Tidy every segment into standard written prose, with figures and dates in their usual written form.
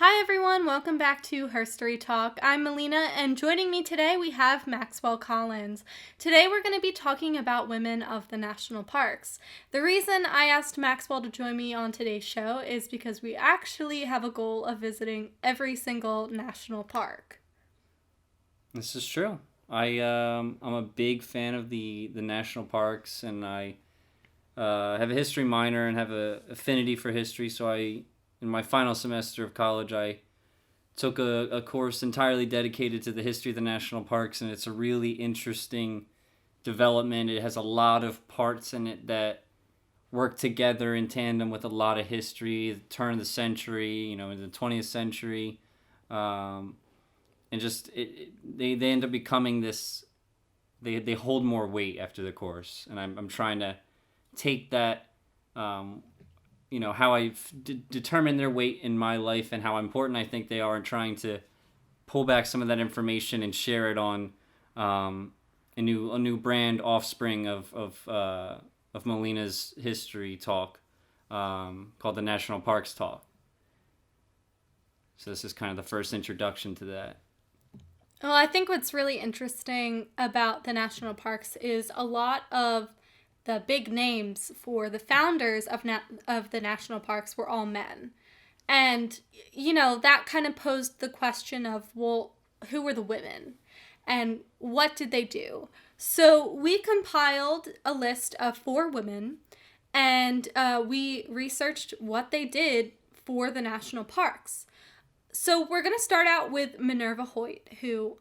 Hi everyone, welcome back to Herstory Talk. I'm Melina, and joining me today we have Maxwell Collins. Today we're going to be talking about women of the national parks. The reason I asked Maxwell to join me on today's show is because we actually have a goal of visiting every single national park. This is true. I'm a big fan of the national parks, and I have a history minor and have a affinity for history. So in my final semester of college, I took a course entirely dedicated to the history of the national parks, and it's a really interesting development. It has a lot of parts in it that work together in tandem with a lot of history, the turn of the century, in the 20th century. And just they end up becoming this. They hold more weight after the course, and I'm trying to take that, how I've determined their weight in my life and how important I think they are, and trying to pull back some of that information and share it on a new brand offspring of Melina's history talk, called the National Parks Talk. So this is kind of the first introduction to that. Well, I think what's really interesting about the national parks is a lot of the big names for the founders of the national parks were all men. And, that kind of posed the question of, well, who were the women? And what did they do? So we compiled a list of 4 women, and we researched what they did for the national parks. So we're going to start out with Minerva Hoyt, who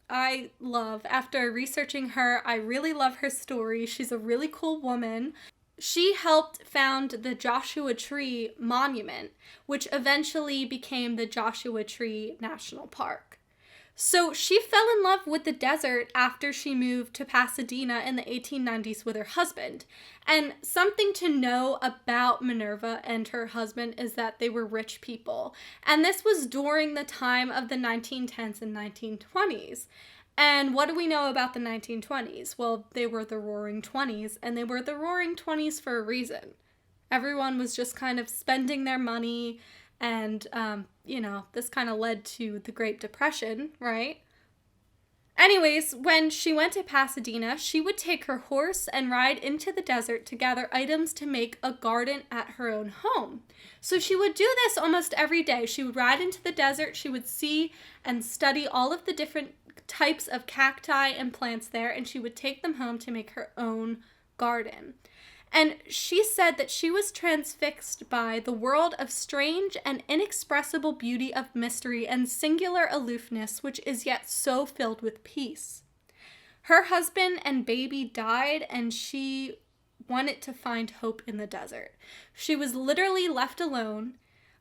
I love. After researching her, I really love her story. She's a really cool woman. She helped found the Joshua Tree Monument, which eventually became the Joshua Tree National Park. So she fell in love with the desert after she moved to Pasadena in the 1890s with her husband. And something to know about Minerva and her husband is that they were rich people. And this was during the time of the 1910s and 1920s. And what do we know about the 1920s? Well, they were the Roaring Twenties, and they were the Roaring Twenties for a reason. Everyone was just kind of spending their money, and, this kind of led to the Great Depression, right? Anyways, when she went to Pasadena, she would take her horse and ride into the desert to gather items to make a garden at her own home. So she would do this almost every day. She would ride into the desert, she would see and study all of the different types of cacti and plants there, and she would take them home to make her own garden. And she said that she was transfixed by the world of strange and inexpressible beauty of mystery and singular aloofness, which is yet so filled with peace. Her husband and baby died, and she wanted to find hope in the desert. She was literally left alone,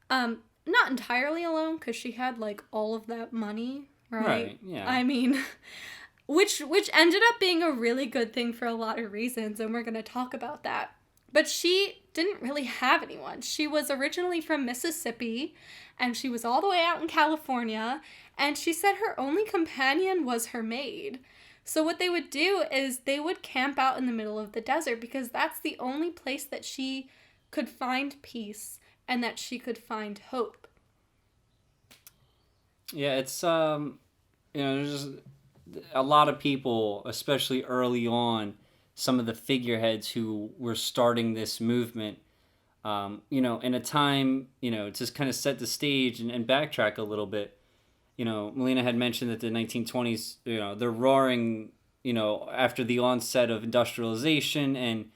not entirely alone, because she had all of that money, right? Right, yeah. I mean, which ended up being a really good thing for a lot of reasons, and we're going to talk about that. But she didn't really have anyone. She was originally from Mississippi, and she was all the way out in California, and she said her only companion was her maid. So what they would do is they would camp out in the middle of the desert, because that's the only place that she could find peace and that she could find hope. Yeah, it's there's just a lot of people, especially early on, some of the figureheads who were starting this movement, in a time, to kind of set the stage and backtrack a little bit. Melina had mentioned that the 1920s, they're roaring, after the onset of industrialization, and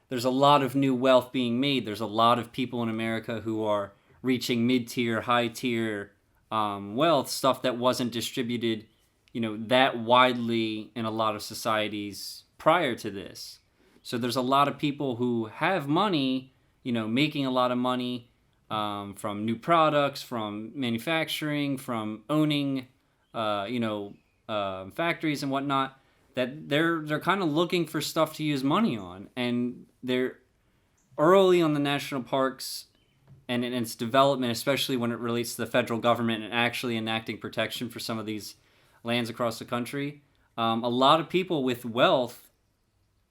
there's a lot of new wealth being made. There's a lot of people in America who are reaching mid-tier, high-tier wealth, stuff that wasn't distributed that widely in a lot of societies prior to this. So there's a lot of people who have money, making a lot of money from new products, from manufacturing, from owning, factories and whatnot, that they're kind of looking for stuff to use money on. And they're early on the national parks and in its development, especially when it relates to the federal government and actually enacting protection for some of these lands across the country. A lot of people with wealth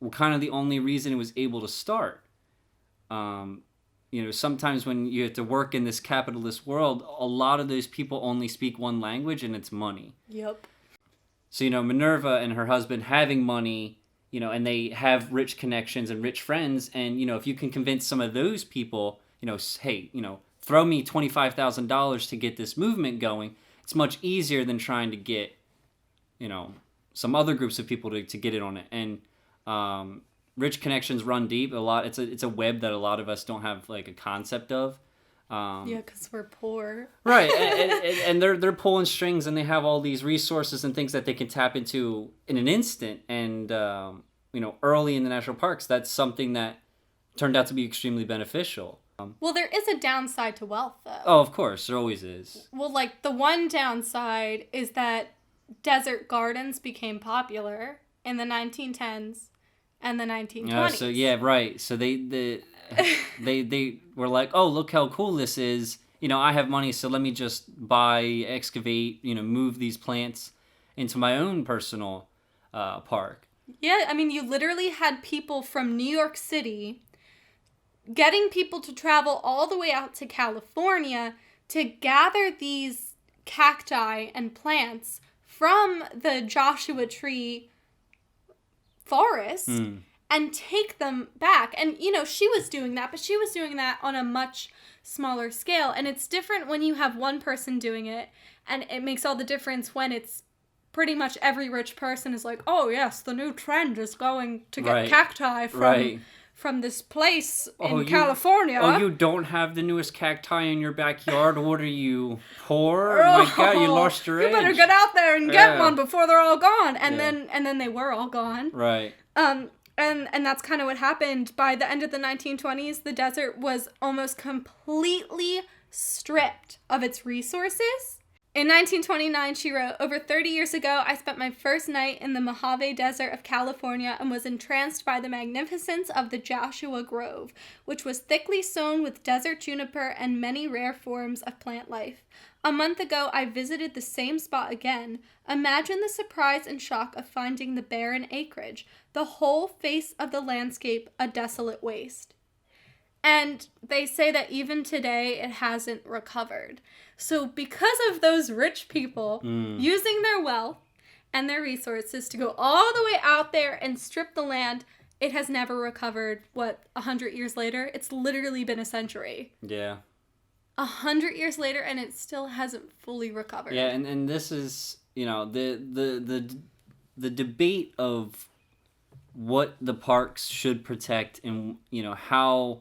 were kind of the only reason it was able to start. sometimes when you have to work in this capitalist world, a lot of those people only speak one language, and it's money. Yep. So, Minerva and her husband having money, and they have rich connections and rich friends. And, if you can convince some of those people, hey, throw me $25,000 to get this movement going, it's much easier than trying to get, some other groups of people to get in on it. And rich connections run deep. It's a web that a lot of us don't have like a concept of. Yeah, because we're poor. Right, and they're pulling strings, and they have all these resources and things that they can tap into in an instant. And early in the national parks, that's something that turned out to be extremely beneficial. Well, there is a downside to wealth, though. Oh, of course, there always is. Well, like the one downside is that desert gardens became popular in the 1910s and the 1920s. So yeah, right. So they were like, oh, look how cool this is. I have money, so let me just buy, excavate, move these plants into my own personal park. Yeah, I mean, you literally had people from New York City getting people to travel all the way out to California to gather these cacti and plants from the Joshua Tree forest and take them back. And, she was doing that, but she was doing that on a much smaller scale. And it's different when you have one person doing it, and it makes all the difference when it's pretty much every rich person is like, oh, yes, the new trend is going to get cacti from this place in California. Oh, you don't have the newest cacti in your backyard? What are you, poor? Oh my God, you lost your edge. You better get out there and get one before they're all gone. And then they were all gone. Right. And that's kind of what happened. By the end of the 1920s, the desert was almost completely stripped of its resources. In 1929, she wrote, "Over 30 years ago, I spent my first night in the Mojave Desert of California and was entranced by the magnificence of the Joshua Grove, which was thickly sown with desert juniper and many rare forms of plant life. A month ago, I visited the same spot again. Imagine the surprise and shock of finding the barren acreage, the whole face of the landscape a desolate waste." And they say that even today, it hasn't recovered. So because of those rich people using their wealth and their resources to go all the way out there and strip the land, it has never recovered. 100 years later? It's literally been a century. Yeah. 100 years later, and it still hasn't fully recovered. Yeah, and this is, the debate of what the parks should protect and, how,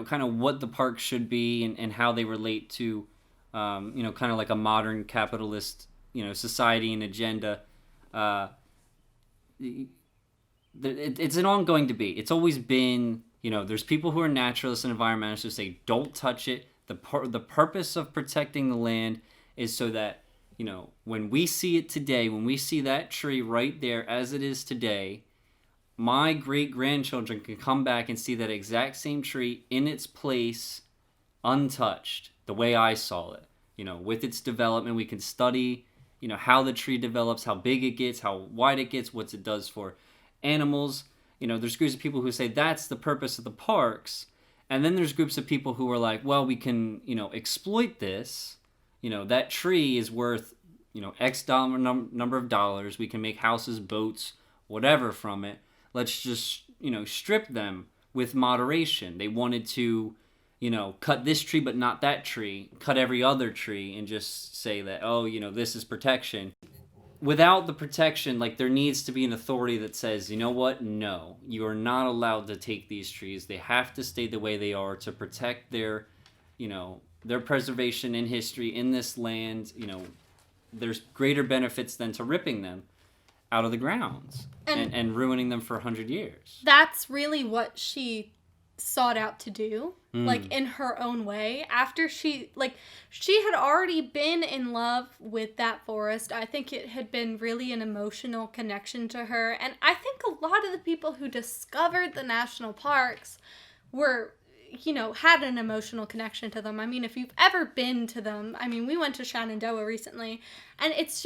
kind of what the parks should be and how they relate to, kind of like a modern capitalist, society and agenda. It's an ongoing debate. It's always been, there's people who are naturalists and environmentalists who say, don't touch it. The purpose of protecting the land is so that, when we see it today, when we see that tree right there as it is today, my great-grandchildren can come back and see that exact same tree in its place, untouched, the way I saw it. With its development, we can study, how the tree develops, how big it gets, how wide it gets, what it does for animals. There's groups of people who say that's the purpose of the parks. And then there's groups of people who are like, well, we can, exploit this. That tree is worth, X number of dollars. We can make houses, boats, whatever from it. Let's just, strip them with moderation. They wanted to, cut this tree but not that tree, cut every other tree and just say that, oh, this is protection. Without the protection, there needs to be an authority that says, you know what? No, you are not allowed to take these trees. They have to stay the way they are to protect their preservation in history in this land. There's greater benefits than to ripping them out of the grounds and ruining them for 100 years. That's really what she sought out to do, in her own way. After she had already been in love with that forest. I think it had been really an emotional connection to her. And I think a lot of the people who discovered the national parks were, had an emotional connection to them. I mean, if you've ever been to them, we went to Shenandoah recently, and it's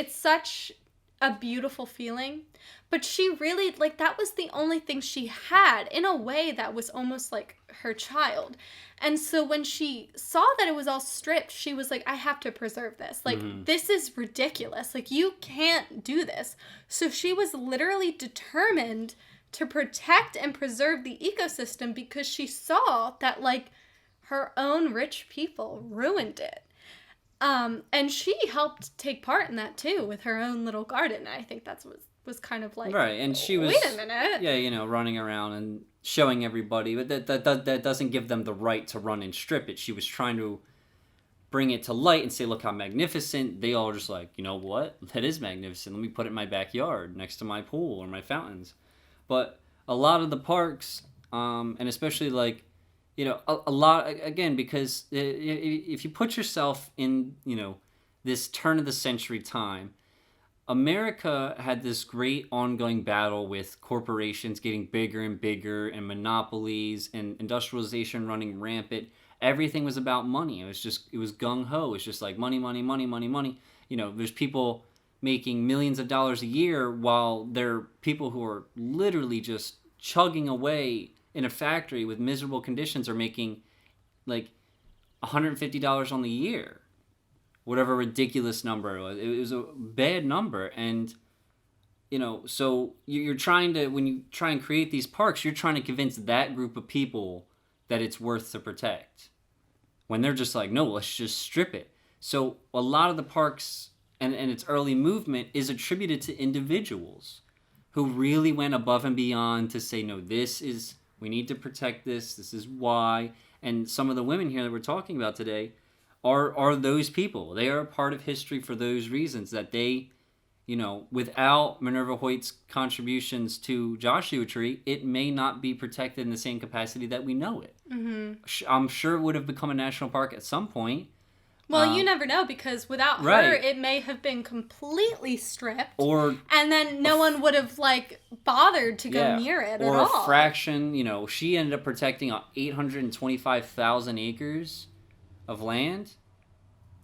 such a beautiful feeling. But she really, like, that was the only thing she had, in a way that was almost like her child. And so when she saw that it was all stripped, she was like, I have to preserve this. Like, this is ridiculous. Like, you can't do this. So she was literally determined to protect and preserve the ecosystem because she saw that, like, her own rich people ruined it. And she helped take part in that too with her own little garden. I think that's what was kind of like, right. And she was, wait a minute. Yeah, you know, running around and showing everybody, but that doesn't give them the right to run and strip it. She was trying to bring it to light and say, look how magnificent. They all just like, you know what? That is magnificent. Let me put it in my backyard next to my pool or my fountains. But a lot of the parks, and especially like, you know, a lot, again, because if you put yourself in, you know, this turn of the century time, America had this great ongoing battle with corporations getting bigger and bigger and monopolies and industrialization running rampant. Everything was about money. It was gung-ho. It's just like money, money, money, money, money. You know, there's people making millions of dollars a year while there are people who are literally just chugging away in a factory with miserable conditions are making like $150 on the year. Whatever ridiculous number it was. It was a bad number. And, you know, so you're trying to, when you try and create these parks, you're trying to convince that group of people that it's worth to protect. When they're just like, no, let's just strip it. So a lot of the parks and its early movement is attributed to individuals who really went above and beyond to say, no, we need to protect this. This is why. And some of the women here that we're talking about today are those people. They are a part of history for those reasons, that they, you know, without Minerva Hoyt's contributions to Joshua Tree, it may not be protected in the same capacity that we know it. Mm-hmm. I'm sure it would have become a national park at some point. Well, you never know, because without her, it may have been completely stripped. And then no one would have, like, bothered to go near it at all. Or a fraction, you know, she ended up protecting 825,000 acres of land,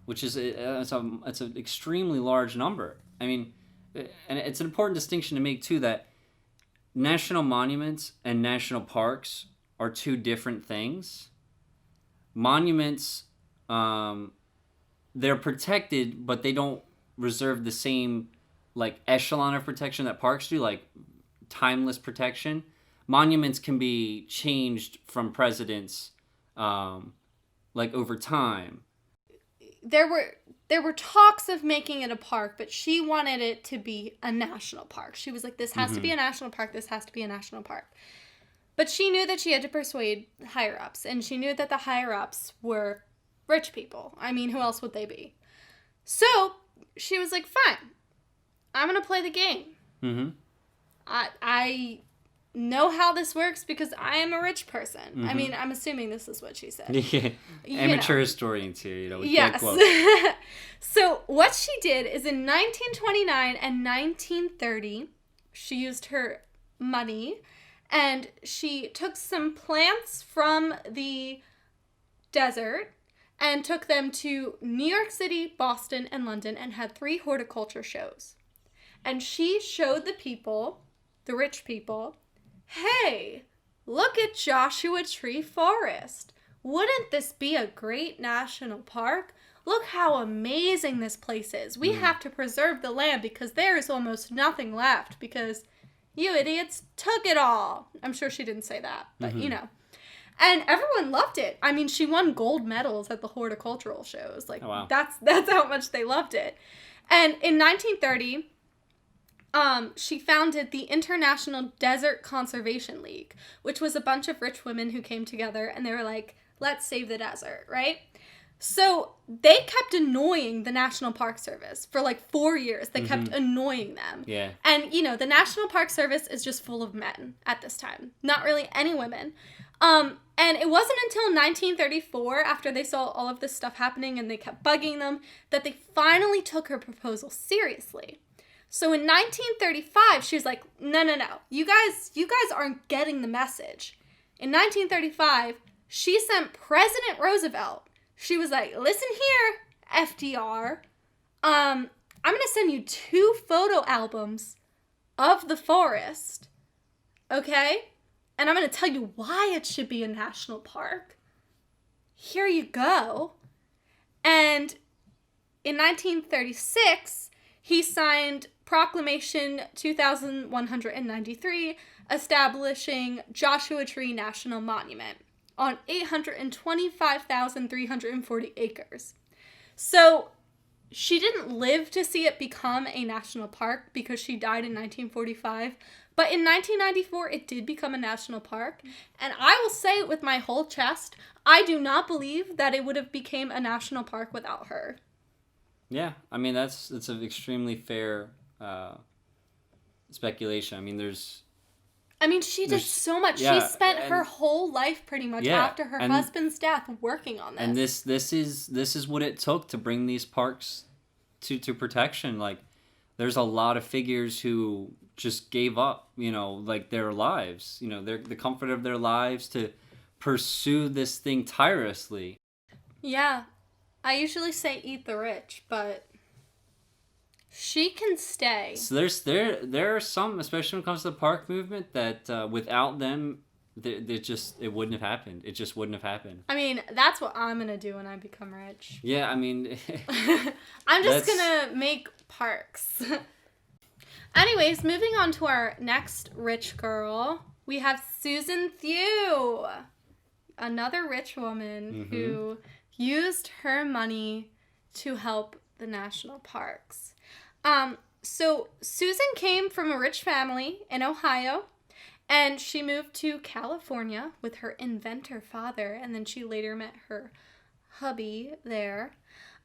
which is it's an extremely large number. I mean, and it's an important distinction to make, too, that national monuments and national parks are two different things. Monuments, they're protected, but they don't reserve the same, like, echelon of protection that parks do, like timeless protection. Monuments can be changed from presidents, like, over time. There were talks of making it a park, but she wanted it to be a national park. She was like, this has to be a national park, this has to be a national park. But she knew that she had to persuade higher-ups, and she knew that the higher-ups were rich people. I mean, who else would they be? So she was like, fine, I'm going to play the game. Mm-hmm. I know how this works because I am a rich person. Mm-hmm. I mean, I'm assuming this is what she said. Yeah. Amateur historians here, you know, we yes. can't quote. So what she did is in 1929 and 1930, she used her money and she took some plants from the desert and took them to New York City, Boston, and London and had 3 horticulture shows. And she showed the people, the rich people, hey, look at Joshua Tree Forest. Wouldn't this be a great national park? Look how amazing this place is. We have to preserve the land because there is almost nothing left because you idiots took it all. I'm sure she didn't say that, but you know. And everyone loved it. I mean, she won gold medals at the horticultural shows. Like, oh, wow. That's how much they loved it. And in 1930, she founded the International Desert Conservation League, which was a bunch of rich women who came together and they were like, let's save the desert, right? So they kept annoying the National Park Service for like 4 years. They kept annoying them. Yeah. And, you know, the National Park Service is just full of men at this time. Not really any women. And it wasn't until 1934, after they saw all of this stuff happening and they kept bugging them, that they finally took her proposal seriously. So in 1935, she was like, no. You guys aren't getting the message. In 1935, she sent President Roosevelt. She was like, listen here, FDR. I'm going to send you 2 photo albums of the forest, okay? And I'm going to tell you why it should be a national park. Here you go. And in 1936, he signed Proclamation 2193, establishing Joshua Tree National Monument on 825,340 acres. So she didn't live to see it become a national park because she died in 1945. But in 1994, it did become a national park. And I will say it with my whole chest, I do not believe that it would have become a national park without her. Yeah, I mean, that's an extremely fair speculation. I mean, she did so much. Yeah, she spent her whole life pretty much after her husband's death working on this. And this is what it took to bring these parks to protection. Like, there's a lot of figures who just gave up, like their lives, the comfort of their lives to pursue this thing tirelessly. Yeah, I usually say eat the rich, but she can stay. So there are some, especially when it comes to the park movement, that without them, it wouldn't have happened. It just wouldn't have happened. I mean, that's what I'm gonna do when I become rich. Yeah, I mean, I'm just gonna make parks. Anyways, moving on to our next rich girl, we have Susan Thew, another rich woman who used her money to help the national parks. So Susan came from a rich family in Ohio, and she moved to California with her inventor father, and then she later met her hubby there.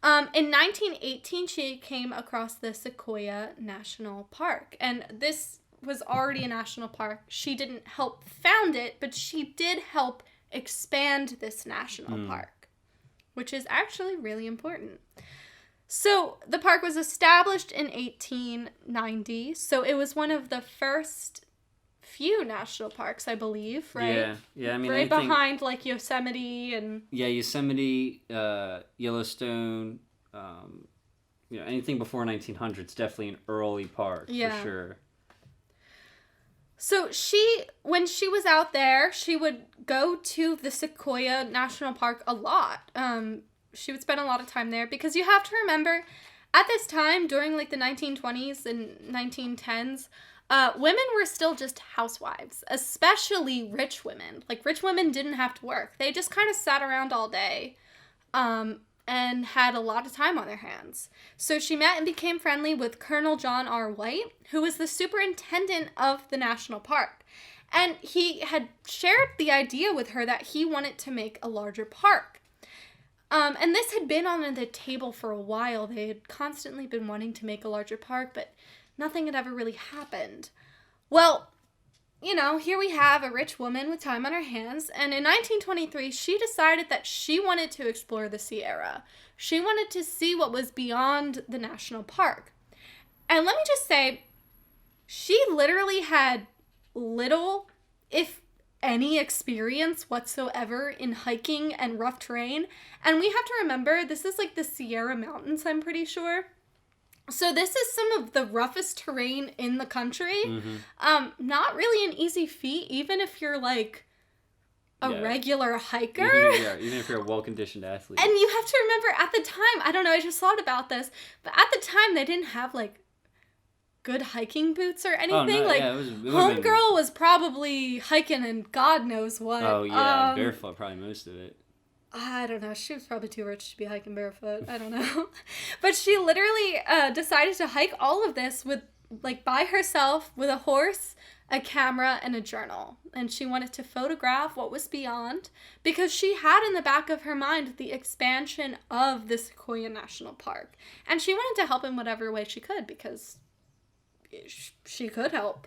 In 1918, she came across the Sequoia National Park, and this was already a national park. She didn't help found it, but she did help expand this national park, which is actually really important. So the park was established in 1890, so it was one of the first few national parks, I believe, right? Yeah. I mean, right behind like Yosemite and Yosemite, Yellowstone, anything before 1900s, definitely an early park for sure. So when she was out there, she would go to the Sequoia National Park a lot. She would spend a lot of time there because you have to remember, at this time, during like the 1920s and 1910s, women were still just housewives, especially rich women. Like, rich women didn't have to work. They just kind of sat around all day and had a lot of time on their hands. So she met and became friendly with Colonel John R. White, who was the superintendent of the national park. And he had shared the idea with her that he wanted to make a larger park. And this had been on the table for a while. They had constantly been wanting to make a larger park, but nothing had ever really happened. Well, here we have a rich woman with time on her hands, and in 1923, she decided that she wanted to explore the Sierra. She wanted to see what was beyond the national park. And let me just say, she literally had little, if any, experience whatsoever in hiking and rough terrain. And we have to remember, this is like the Sierra Mountains, I'm pretty sure. So this is some of the roughest terrain in the country. Not really an easy feat, even if you're like a regular hiker. Even if you're a well-conditioned athlete. And you have to remember, at the time, I don't know, I just thought about this, but at the time they didn't have like good hiking boots or anything. Homegirl was probably hiking and God knows what. Oh yeah, barefoot probably most of it. I don't know. She was probably too rich to be hiking barefoot. I don't know. But she literally decided to hike all of this by herself with a horse, a camera, and a journal. And she wanted to photograph what was beyond because she had in the back of her mind the expansion of the Sequoia National Park. And she wanted to help in whatever way she could because she could help.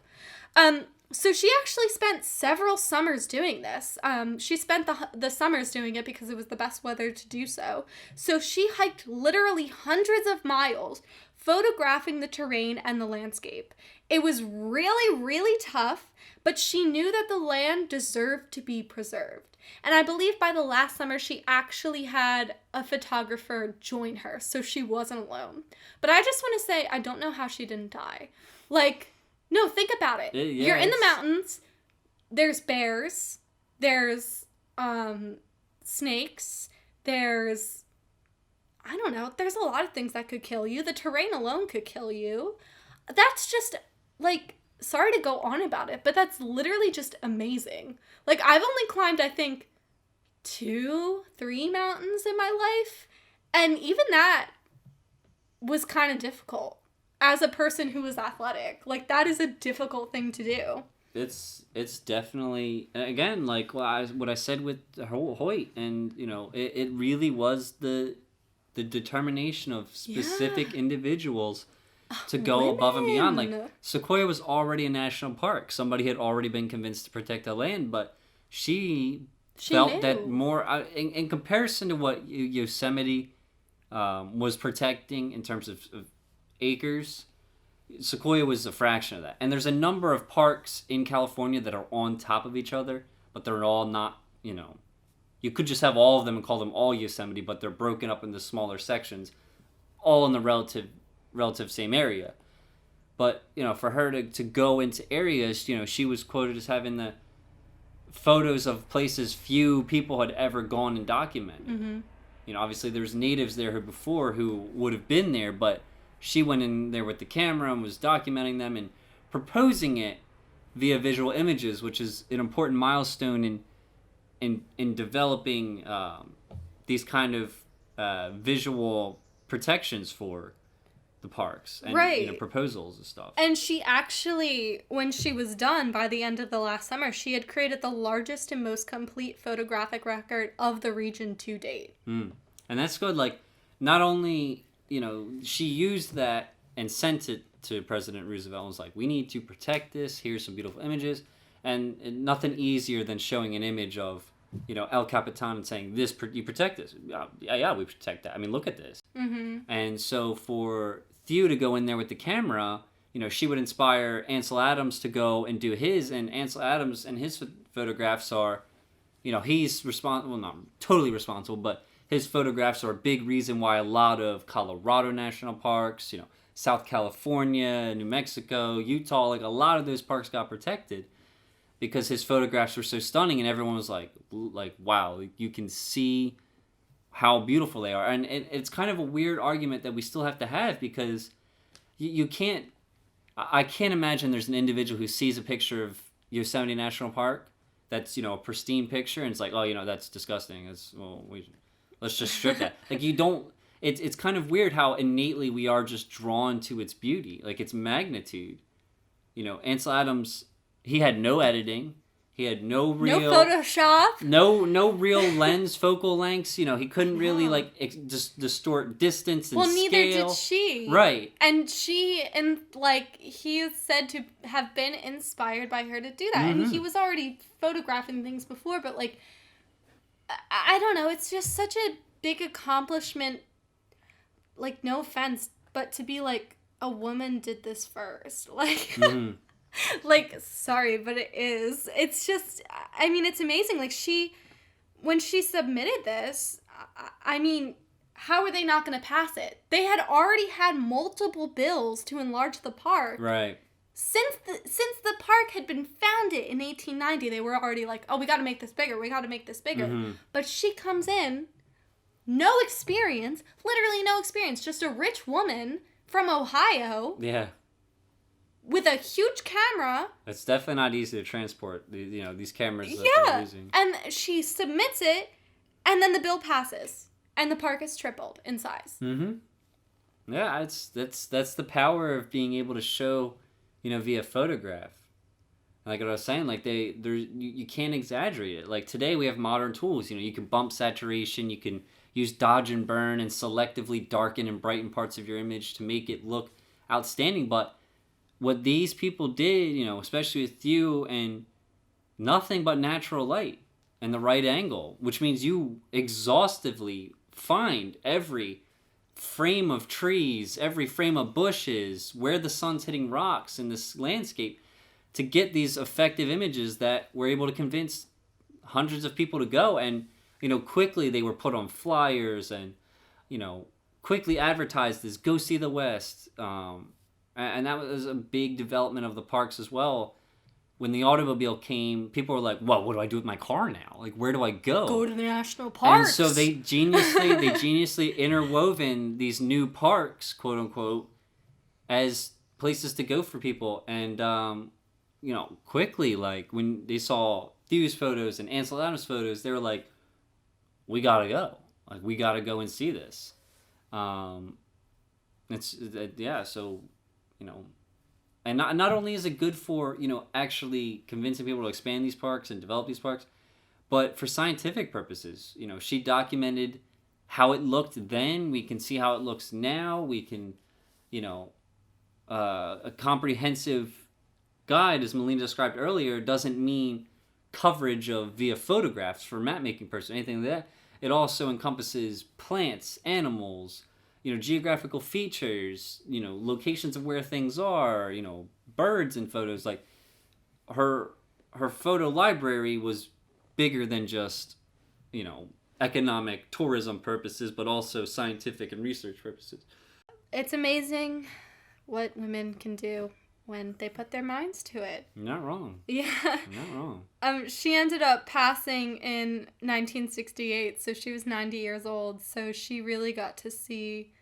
So she actually spent several summers doing this. She spent the summers doing it because it was the best weather to do so. So she hiked literally hundreds of miles, photographing the terrain and the landscape. It was really, really tough, but she knew that the land deserved to be preserved. And I believe by the last summer, she actually had a photographer join her, so she wasn't alone. But I just want to say, I don't know how she didn't die. Like, no, think about it. Yeah, You're in the mountains. There's bears. There's snakes. There's, I don't know, there's a lot of things that could kill you. The terrain alone could kill you. That's just, like, sorry to go on about it, but that's literally just amazing. Like, I've only climbed, I think, 2-3 mountains in my life, and even that was kind of difficult as a person who was athletic. Like, that is a difficult thing to do. It's definitely, again, like what I said with Hoyt, and you know, it really was the determination of specific individuals to go above and beyond. Like, Sequoia was already a national park. Somebody had already been convinced to protect the land, but she felt knew. That more, in comparison to what Yosemite was protecting in terms of acres, Sequoia was a fraction of that. And there's a number of parks in California that are on top of each other, but they're all not, you know, you could just have all of them and call them all Yosemite, but they're broken up into smaller sections, all in the relative same area. But, you know, for her to go into areas, you know, she was quoted as having the photos of places few people had ever gone and documented. Mm-hmm. You know, obviously there's natives there before who would have been there, but she went in there with the camera and was documenting them and proposing it via visual images, which is an important milestone in developing these kind of visual protections for the parks and right. You know, proposals and stuff. And she actually, when she was done by the end of the last summer, she had created the largest and most complete photographic record of the region to date. And that's good. Like, not only, you know, she used that and sent it to President Roosevelt and was like, we need to protect this. Here's some beautiful images. And nothing easier than showing an image of, you know, El Capitan and saying, "This you protect this." Yeah, we protect that. I mean, look at this. Mm-hmm. And so for Thew to go in there with the camera, you know, she would inspire Ansel Adams to go and do his. And Ansel Adams and his photographs are, you know, he's responsible, well, not totally responsible, but his photographs are a big reason why a lot of Colorado national parks, you know, South California, New Mexico, Utah, like a lot of those parks got protected because his photographs were so stunning, and everyone was like, wow, you can see how beautiful they are. And it's kind of a weird argument that we still have to have, because you can't, I can't imagine there's an individual who sees a picture of Yosemite National Park that's, you know, a pristine picture, and it's like, oh, you know, that's disgusting. Let's just strip that. Like, you don't, it's kind of weird how innately we are just drawn to its beauty, like its magnitude. You know, Ansel Adams, he had no editing. He had no Photoshop. No real lens focal lengths. You know, he couldn't really just distort distance and scale. Well, neither did she. Right. And he is said to have been inspired by her to do that. Mm-hmm. And he was already photographing things before, but like, I don't know. It's just such a big accomplishment. Like, no offense, but to be like, a woman did this first. Like, mm-hmm. Like, sorry, but it is. It's just, I mean, it's amazing. Like, when she submitted this, I mean, how are they not going to pass it? They had already had multiple bills to enlarge the park. Right. Since the park had been founded in 1890, they were already like, oh, we got to make this bigger. We got to make this bigger. Mm-hmm. But she comes in, no experience, literally no experience, just a rich woman from Ohio. Yeah. With a huge camera. It's definitely not easy to transport, you know, these cameras that they're using. And she submits it, and then the bill passes, and the park is tripled in size. Mm-hmm. Yeah, that's the power of being able to show, you know, via photograph. Like what I was saying, like you can't exaggerate it. Like today we have modern tools. You know, you can bump saturation, you can use dodge and burn and selectively darken and brighten parts of your image to make it look outstanding. But what these people did, you know, especially with Thew, and nothing but natural light and the right angle, which means you exhaustively find every frame of trees, every frame of bushes, where the sun's hitting rocks in this landscape to get these effective images that were able to convince hundreds of people to go, and quickly they were put on flyers and quickly advertised as go see the West, and that was a big development of the parks as well. When the automobile came, people were like, well, what do I do with my car now? Like, where do I go? Go to the national parks. And so they geniusly interwoven these new parks, quote unquote, as places to go for people. And, quickly, like, when they saw Thew's photos and Ansel Adams' photos, they were like, we gotta go. Like, we gotta go and see this. So, and not only is it good for, actually convincing people to expand these parks and develop these parks, but for scientific purposes. She documented how it looked then. We can see how it looks now. We can, a comprehensive guide, as Melina described earlier, doesn't mean coverage of via photographs for map making purposes, anything like that. It also encompasses plants, animals, geographical features, locations of where things are, birds and photos. Like, her photo library was bigger than just, economic tourism purposes, but also scientific and research purposes. It's amazing what women can do when they put their minds to it. Not wrong. Yeah. Not wrong. She ended up passing in 1968, so she was 90 years old. So she really got to see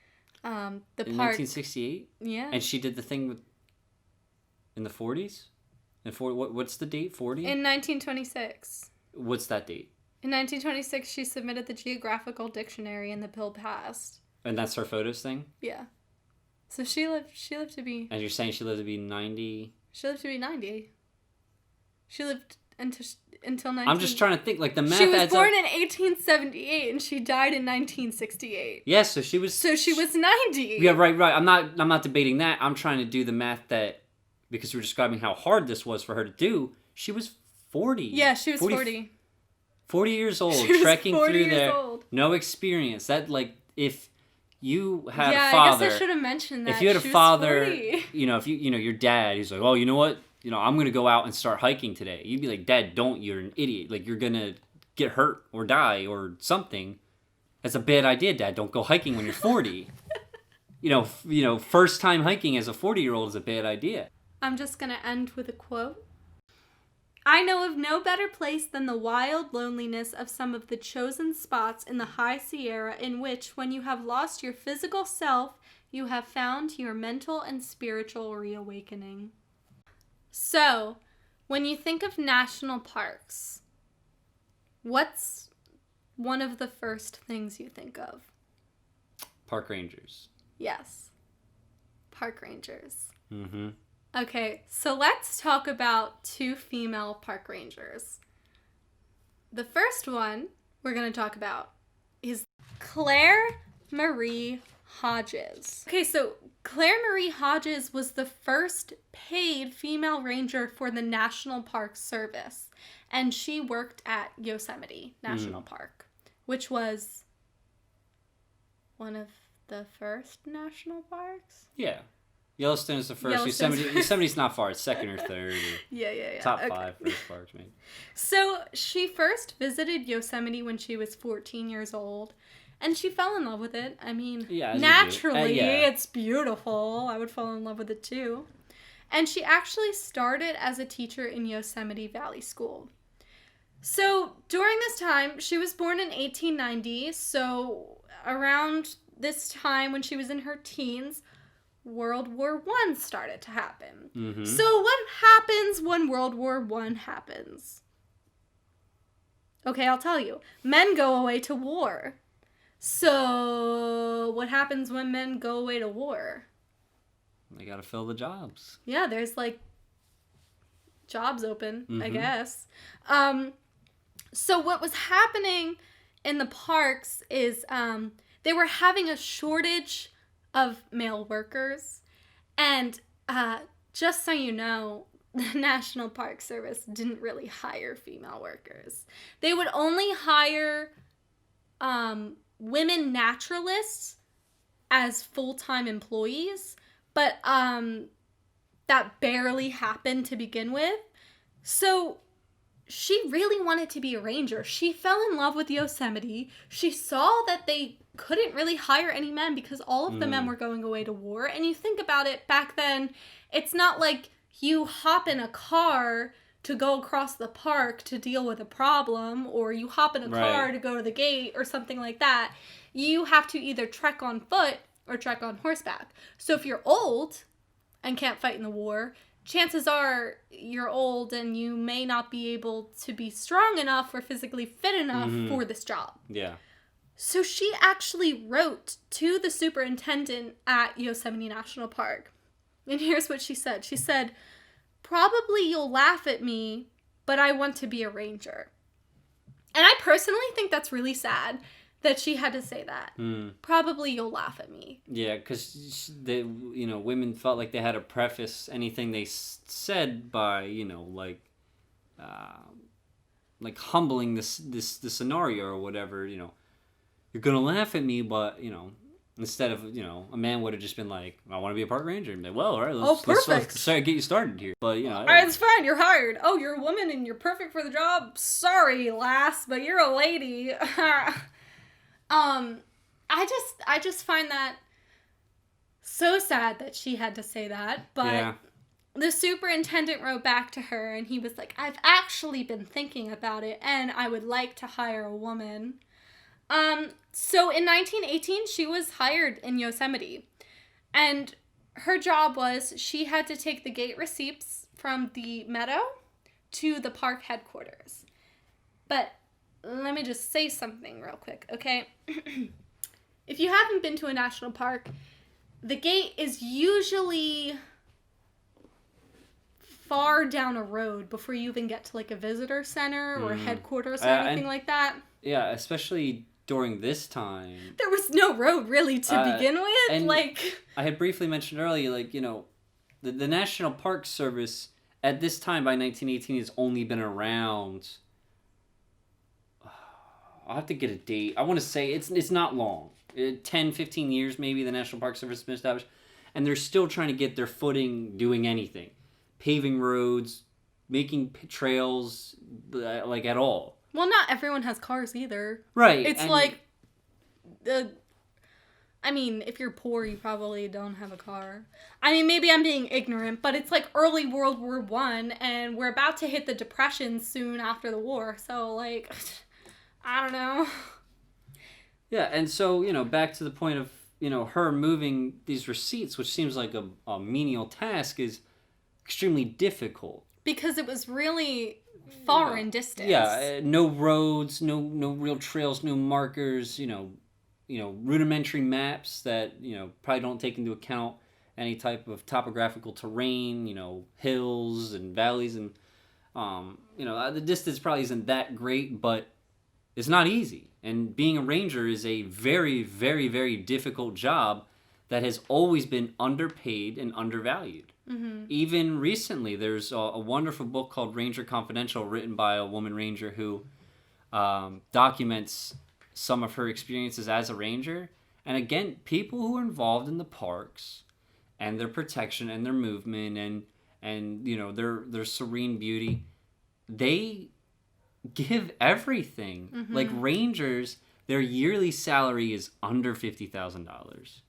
the in park. 1968? Yeah. And she did the thing in the 40s? What's the date? 40? In 1926. What's that date? In 1926, she submitted the Geographical Dictionary and the bill passed. And that's her photos thing? Yeah. So she lived to be... And you're saying she lived to be 90? She lived to be 90. She lived until 19... I'm just trying to think, like, the math She was adds born up. in 1878 and she died in 1968. Yes, so she was... So she was 90. Yeah, right. I'm not debating that. I'm trying to do the math that, because you were describing how hard this was for her to do, she was 40. Yeah, she was 40. 40 years old, She was trekking 40 through years there. old. No experience. That, like, if you had Yeah, a father... I guess I should have mentioned that. If you had She a was father, 40. if your dad, he's like, oh, you know what? I'm going to go out and start hiking today. You'd be like, Dad, don't. You're an idiot. Like, you're going to get hurt or die or something. That's a bad idea, Dad. Don't go hiking when you're 40. First time hiking as a 40-year-old is a bad idea. I'm just going to end with a quote. I know of no better place than the wild loneliness of some of the chosen spots in the High Sierra in which, when you have lost your physical self, you have found your mental and spiritual reawakening. So, when you think of national parks, what's one of the first things you think of? Park rangers. Yes. Park rangers. Mm-hmm. Okay, so let's talk about two female park rangers. The first one we're going to talk about is Claire Marie Hodges. Okay, so Claire Marie Hodges was the first paid female ranger for the National Park Service, and she worked at Yosemite National Park, which was one of the first national parks? Yeah. Yellowstone is the first. Yosemite's not far. It's second or third. Yeah. Top 5 first parks, maybe. So she first visited Yosemite when she was 14 years old, and she fell in love with it. I mean, naturally, it's beautiful. I would fall in love with it too. And she actually started as a teacher in Yosemite Valley School. So during this time, she was born in 1890, so around this time when she was in her teens, World War I started to happen. Mm-hmm. So what happens when World War I happens? Okay, I'll tell you. Men go away to war. So what happens when men go away to war? They gotta fill the jobs. Yeah, there's like jobs open, I guess. So what was happening in the parks is they were having a shortage of male workers, and just so you know, the National Park Service didn't really hire female workers. They would only hire women naturalists as full-time employees, but that barely happened to begin with. So she really wanted to be a ranger. She fell in love with Yosemite. She saw that they couldn't really hire any men because all of the men were going away to war. And you think about it, back then, it's not like you hop in a car to go across the park to deal with a problem, or you hop in a car to go to the gate or something like that. You have to either trek on foot or trek on horseback. So if you're old and can't fight in the war, chances are you're old and you may not be able to be strong enough or physically fit enough for this job. Yeah. So she actually wrote to the superintendent at Yosemite National Park. And here's what she said. She said, "Probably you'll laugh at me, but I want to be a ranger." And I personally think that's really sad that she had to say that. Probably you'll laugh at me. Yeah, because women felt like they had to preface anything they said by, like humbling this scenario or whatever. You're gonna laugh at me, but instead of a man would have just been like, I want to be a park ranger, and be like, well, all right, let's start, get you started here. But it's fine, you're hired. Oh, you're a woman and you're perfect for the job. Sorry, lass, but you're a lady. I just find that so sad that she had to say that, but the superintendent wrote back to her and he was like, "I've actually been thinking about it and I would like to hire a woman." So in 1918, she was hired in Yosemite, and her job was she had to take the gate receipts from the meadow to the park headquarters. But let me just say something real quick, okay? If you haven't been to a national park, the gate is usually far down a road before you even get to like a visitor center or a headquarters or anything like that. Yeah, especially during this time. There was no road really to begin with. And I had briefly mentioned earlier, the National Park Service at this time by 1918 has only been around. I'll have to get a date. I want to say it's not long. 10, 15 years maybe the National Park Service has been established. And they're still trying to get their footing doing anything. Paving roads, making trails, at all. Well, not everyone has cars either. Right. It's if you're poor, you probably don't have a car. I mean, maybe I'm being ignorant, but it's like early World War I, and we're about to hit the Depression soon after the war. So, I don't know. Yeah, and so, back to the point of, her moving these receipts, which seems like a menial task, is extremely difficult. Because it was really far in distance. Yeah, no roads, no real trails, no markers, rudimentary maps that, probably don't take into account any type of topographical terrain, hills and valleys, and, the distance probably isn't that great, but it's not easy. And being a ranger is a very, very, very difficult job that has always been underpaid and undervalued. Mm-hmm. Even recently, there's a wonderful book called Ranger Confidential, written by a woman ranger who documents some of her experiences as a ranger. And again, people who are involved in the parks and their protection and their movement and their serene beauty, they give everything. Mm-hmm. Like rangers, their yearly salary is under $50,000.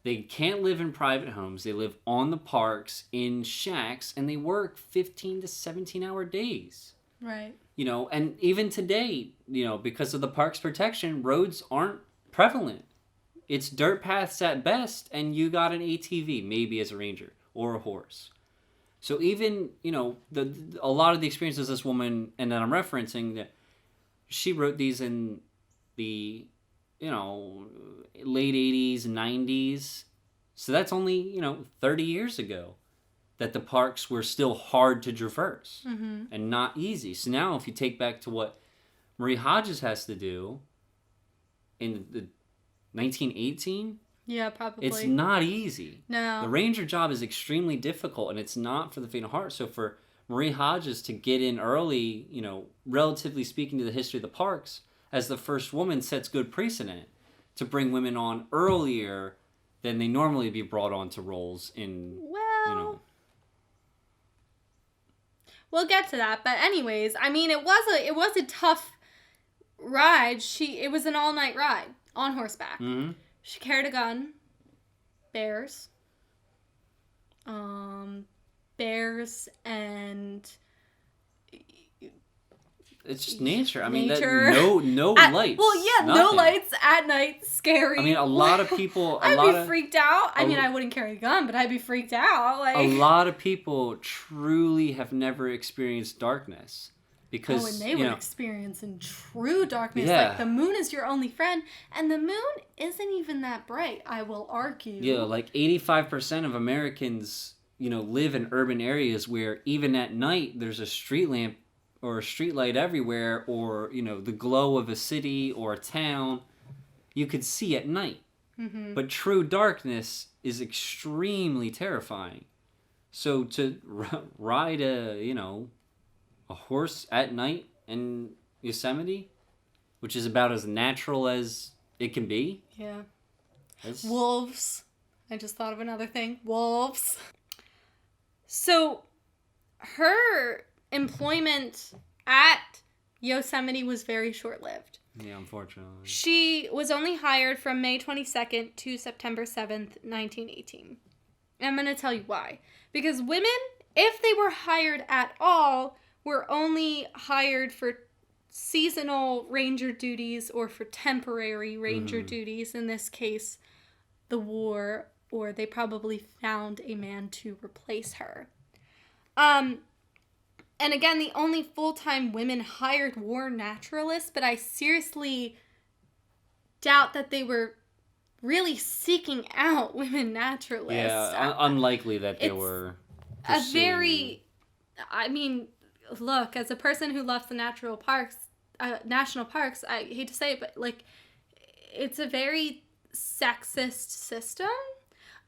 They can't live in private homes. They live on the parks in shacks, and they work 15 to 17-hour days. Right. And even today, because of the park's protection, roads aren't prevalent. It's dirt paths at best, and you got an ATV, maybe as a ranger, or a horse. So even, a lot of the experiences this woman, and that I'm referencing, that she wrote these in the, late 80s, 90s. So that's only, 30 years ago that the parks were still hard to traverse and not easy. So now if you take back to what Marie Hodges has to do in the 1918, yeah, probably. It's not easy. No. The ranger job is extremely difficult, and it's not for the faint of heart. So for Marie Hodges to get in early, relatively speaking to the history of the parks, as the first woman sets good precedent to bring women on earlier than they normally be brought on to roles in, we'll get to that. But anyways, I mean, it was a tough ride. It was an all-night ride on horseback. Mm-hmm. She carried a gun. Bears. Bears and it's just nature. I mean, nature. no lights. Well, yeah, nothing. no lights at night. Scary. I mean, a lot of people. I'd be freaked out. I mean, I wouldn't carry a gun, but I'd be freaked out. Like a lot of people truly have never experienced darkness because and they were experiencing true darkness. Yeah. Like the moon is your only friend, and the moon isn't even that bright. I will argue. Yeah, like 85% of Americans, live in urban areas where even at night there's a street lamp or a street light everywhere, or the glow of a city or a town you could see at night. Mm-hmm. But true darkness is extremely terrifying. So to ride a horse at night in Yosemite, which is about as natural as it can be. Yeah. Wolves. I just thought of another thing. Wolves. So her employment at Yosemite was very short-lived. Yeah, unfortunately. She was only hired from May 22nd to September 7th, 1918. I'm going to tell you why. Because women, if they were hired at all, were only hired for seasonal ranger duties or for temporary ranger duties. In this case, the war, or they probably found a man to replace her. And again, the only full-time women hired war naturalists, but I seriously doubt that they were really seeking out women naturalists. Yeah, unlikely that they were pursuing. I mean, look, as a person who loves the national parks, I hate to say it, but like, it's a very sexist system.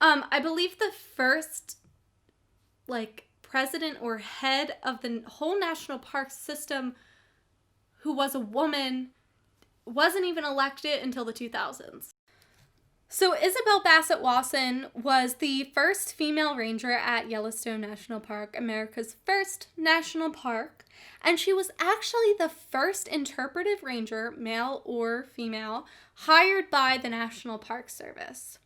I believe the first, president or head of the whole national park system who was a woman wasn't even elected until the 2000s. So Isabel Bassett Wasson was the first female ranger at Yellowstone National Park, America's first national park, and she was actually the first interpretive ranger, male or female, hired by the National Park Service.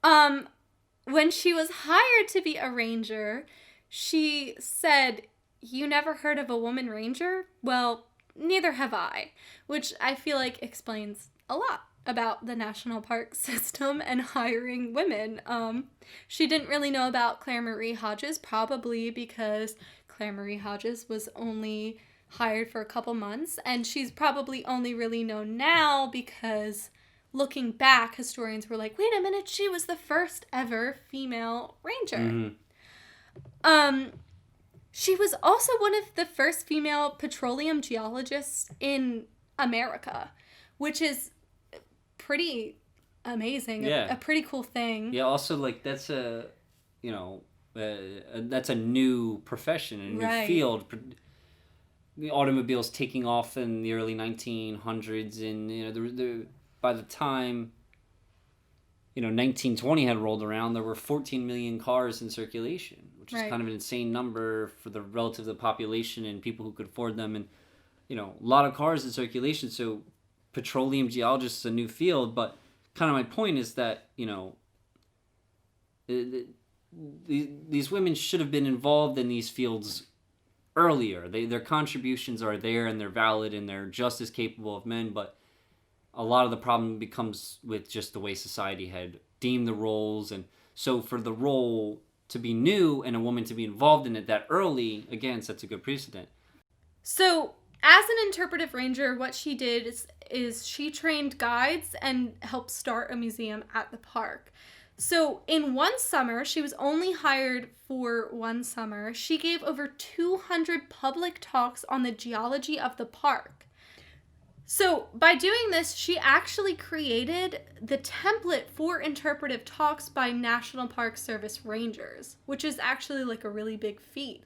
When she was hired to be a ranger, she said, "You never heard of a woman ranger? Well, neither have I," which I feel like explains a lot about the national park system and hiring women. She didn't really know about Claire Marie Hodges, probably because Claire Marie Hodges was only hired for a couple months, and she's probably only really known now because looking back, historians were like, wait a minute, she was the first ever female ranger. Mm-hmm. She was also one of the first female petroleum geologists in America, which is pretty amazing. Yeah. A pretty cool thing. Yeah, also, that's a, that's a new profession, a new field. The automobiles taking off in the early 1900s, and, by the time, 1920 had rolled around, there were 14 million cars in circulation, which is kind of an insane number for the relative to the population and people who could afford them. And, a lot of cars in circulation. So petroleum geologists is a new field. But kind of my point is that, these women should have been involved in these fields earlier. Their contributions are there and they're valid and they're just as capable of men. But a lot of the problem becomes with just the way society had deemed the roles. And so for the role to be new and a woman to be involved in it that early, again, sets a good precedent. So as an interpretive ranger, what she did is she trained guides and helped start a museum at the park. So in one summer, she was only hired for one summer. She gave over 200 public talks on the geology of the park. So by doing this, she actually created the template for interpretive talks by National Park Service rangers, which is actually a really big feat.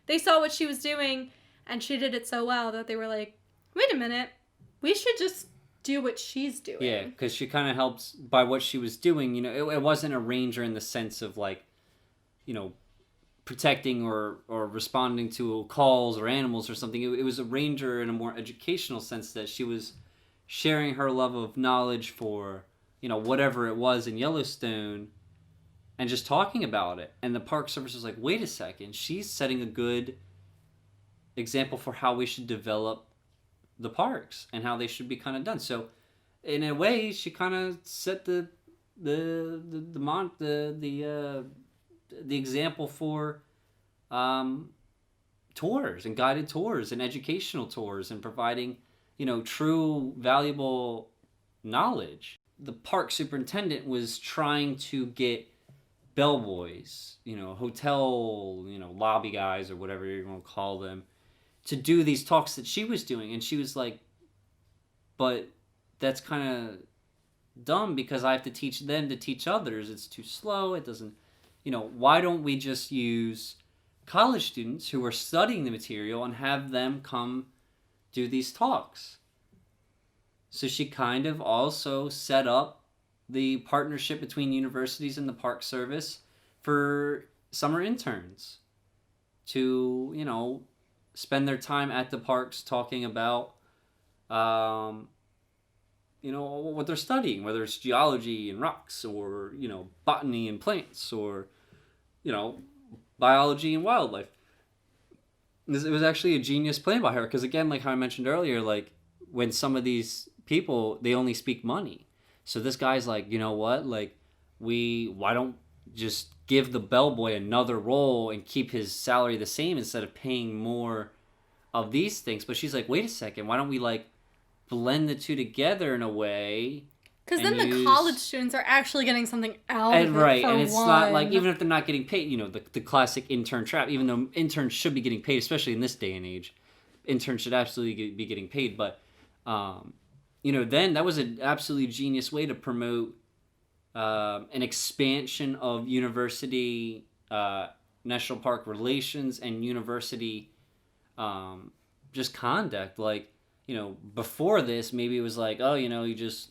They saw what she was doing and she did it so well that they were like, wait a minute, we should just do what she's doing. Yeah, because she kind of helps by what she was doing. It wasn't a ranger in the sense of protecting or responding to calls or animals or something. It was a ranger in a more educational sense, that she was sharing her love of knowledge for, whatever it was in Yellowstone, and just talking about it. And the Park Service was like, wait a second, she's setting a good example for how we should develop the parks and how they should be kind of done. So in a way, she kind of set the example for tours and guided tours and educational tours and providing, true valuable knowledge. The park superintendent was trying to get bellboys, hotel, lobby guys or whatever you're going to call them, to do these talks that she was doing. And she was like, but that's kind of dumb, because I have to teach them to teach others. It's too slow. It doesn't, why don't we just use college students who are studying the material and have them come do these talks? So she kind of also set up the partnership between universities and the Park Service for summer interns to, spend their time at the parks talking about, what they're studying, whether it's geology and rocks or, botany and plants or, biology and wildlife. It was actually a genius plan by her, because again, like how I mentioned earlier, like when some of these people, they only speak money. So this guy's like, you know what, like why don't just give the bellboy another role and keep his salary the same instead of paying more of these things? But she's like, wait a second, why don't we like blend the two together in a way? Because then the college students are actually getting something out of it. Right, and it's not like, even if they're not getting paid, the classic intern trap, even though interns should be getting paid, especially in this day and age, interns should absolutely be getting paid. But, then that was an absolutely genius way to promote an expansion of university national park relations and university just conduct. Like, before this, maybe it was like, oh, you just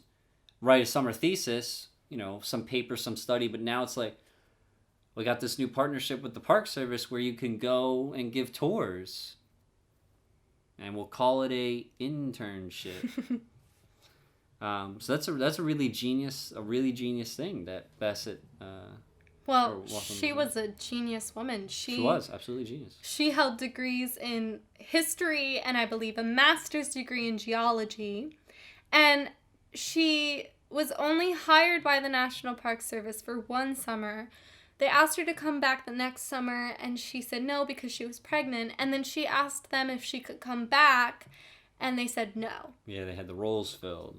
write a summer thesis, some paper, some study. But now it's like, we got this new partnership with the Park Service where you can go and give tours. And we'll call it a internship. So that's a really genius thing that Bassett. Well, she was a genius woman. She was absolutely genius. She held degrees in history and I believe a master's degree in geology. And she was only hired by the National Park Service for one summer. They asked her to come back the next summer, and she said no because she was pregnant. And then she asked them if she could come back, and they said no. Yeah, they had the roles filled.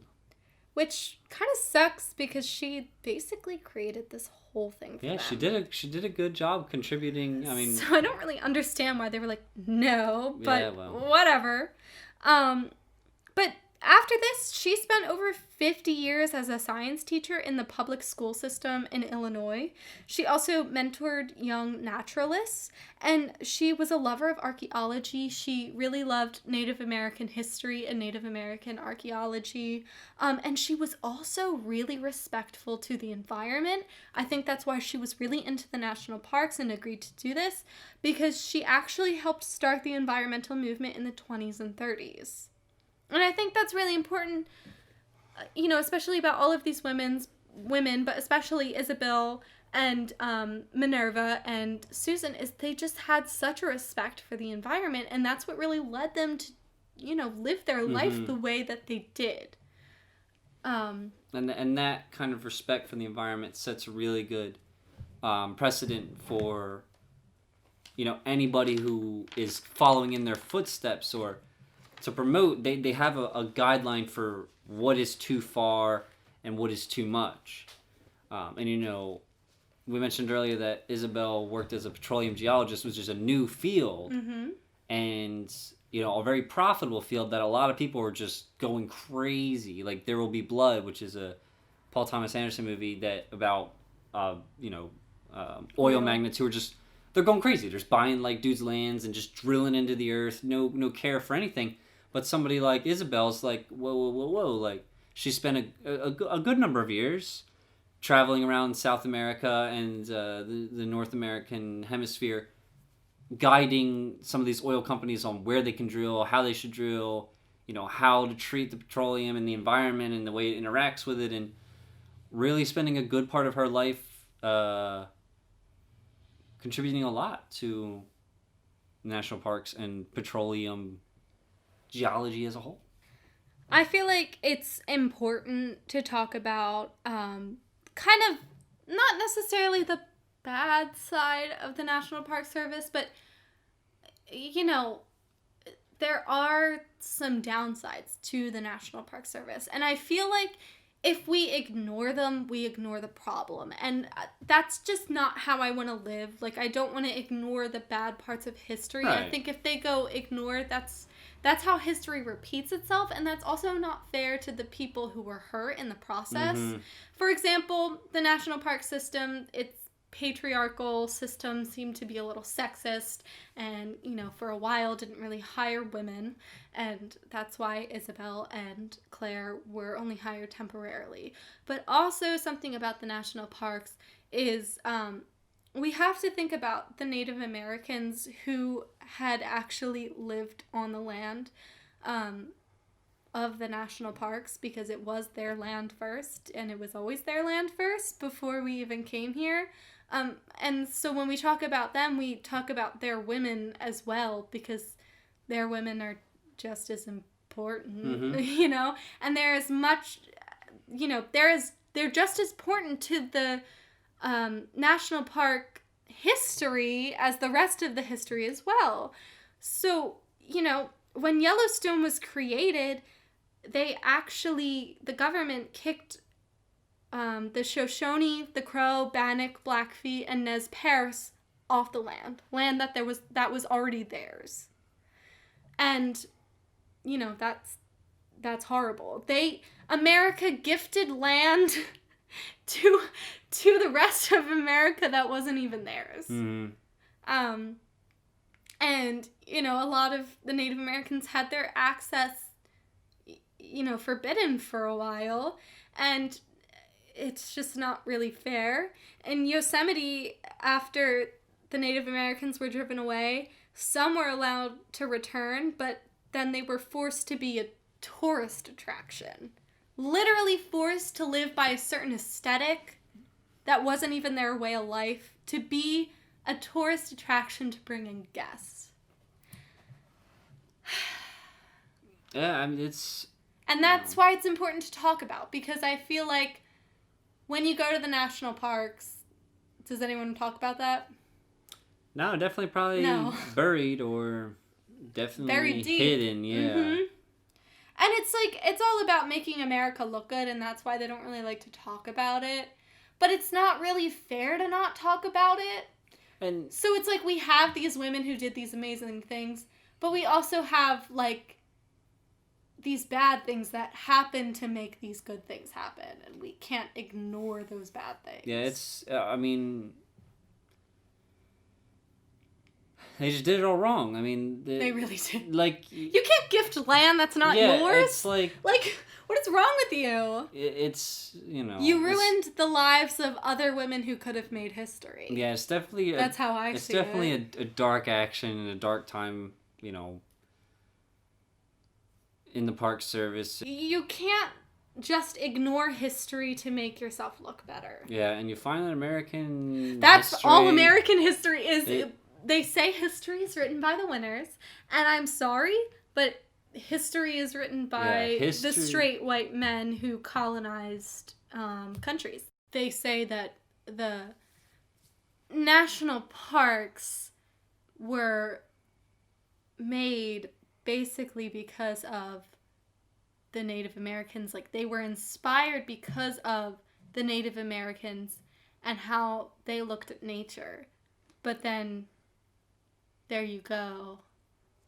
Which kind of sucks, because she basically created this whole thing for them. Yeah, she did a good job contributing. I mean, so I don't really understand why they were like, no, but yeah, well, whatever. But after this, she spent over 50 years as a science teacher in the public school system in Illinois. She also mentored young naturalists, and she was a lover of archaeology. She really loved Native American history and Native American archaeology, and she was also really respectful to the environment. I think that's why she was really into the national parks and agreed to do this, because she actually helped start the environmental movement in the 20s and 30s. And I think that's really important, especially about all of these women, but especially Isabel and Minerva and Susan, is they just had such a respect for the environment, and that's what really led them to, live their life the way that they did. And that kind of respect for the environment sets a really good precedent for, anybody who is following in their footsteps or to promote. They have a guideline for what is too far and what is too much. And we mentioned earlier that Isabel worked as a petroleum geologist, which is a new field. And a very profitable field that a lot of people are just going crazy. Like There Will Be Blood, which is a Paul Thomas Anderson movie that about oil magnates who are just, they're going crazy. They're just buying like dudes' lands and just drilling into the earth, no care for anything. But somebody like Isabel's like, whoa, like she spent a good number of years traveling around South America and the North American hemisphere, guiding some of these oil companies on where they can drill, how they should drill, how to treat the petroleum and the environment and the way it interacts with it, and really spending a good part of her life contributing a lot to national parks and petroleum geology as a whole. I feel like it's important to talk about kind of not necessarily the bad side of the National Park Service, but there are some downsides to the National Park Service, and I feel like if we ignore them, we ignore the problem. And that's just not how I want to live. Like, I don't want to ignore the bad parts of history. Right. I think if they go ignore, that's how history repeats itself. And that's also not fair to the people who were hurt in the process. Mm-hmm. For example, the National Park System, its patriarchal system seemed to be a little sexist, and for a while didn't really hire women, and that's why Isabel and Claire were only hired temporarily. But also something about the national parks is we have to think about the Native Americans who had actually lived on the land of the national parks, because it was their land first, and it was always their land first before we even came here. And so when we talk about them, we talk about their women as well, because their women are just as important, mm-hmm. and they're as much, they're just as important to the national park history as the rest of the history as well. So, when Yellowstone was created, the government kicked the Shoshone, the Crow, Bannock, Blackfeet, and Nez Perce off the land that was already theirs. And that's horrible. America gifted land to the rest of America that wasn't even theirs. Mm-hmm. And a lot of the Native Americans had their access forbidden for a while, and it's just not really fair. In Yosemite, after the Native Americans were driven away, some were allowed to return, but then they were forced to be a tourist attraction. Literally forced to live by a certain aesthetic that wasn't even their way of life, to be a tourist attraction to bring in guests. Yeah, I mean, it's... And that's why it's important to talk about, because I feel like when you go to the national parks, does anyone talk about that? No, definitely probably buried or definitely very deep. Hidden, yeah. Mm-hmm. And it's all about making America look good, and that's why they don't really like to talk about it. But it's not really fair to not talk about it. And so it's like we have these women who did these amazing things, but we also have these bad things that happen to make these good things happen, and we can't ignore those bad things. Yeah, it's, I mean, they just did it all wrong. I mean, they really did. You can't gift land that's not yours. It's like, what is wrong with you? It's, you ruined the lives of other women who could have made history. Yeah, it's definitely that's how I see it. It's definitely a dark action and a dark time, in the Park Service. You can't just ignore history to make yourself look better. Yeah, and you find that American That's history, all American history is. They say history is written by the winners, and I'm sorry, but history is written by the straight white men who colonized countries. They say that the national parks were made basically because of the Native Americans. They were inspired because of the Native Americans and how they looked at nature. But then, there you go,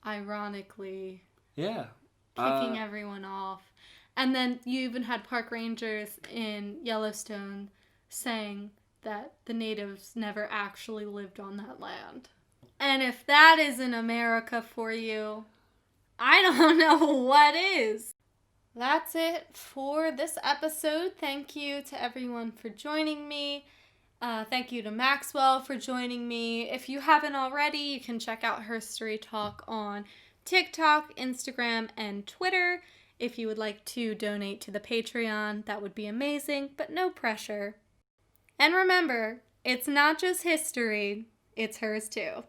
ironically, picking everyone off. And then you even had park rangers in Yellowstone saying that the natives never actually lived on that land. And if that isn't America for you, I don't know what is. That's it for this episode. Thank you to everyone for joining me. Thank you to Maxwell for joining me. If you haven't already, you can check out Herstory Talk on TikTok, Instagram, and Twitter. If you would like to donate to the Patreon, that would be amazing, but no pressure. And remember, it's not just history, it's hers too.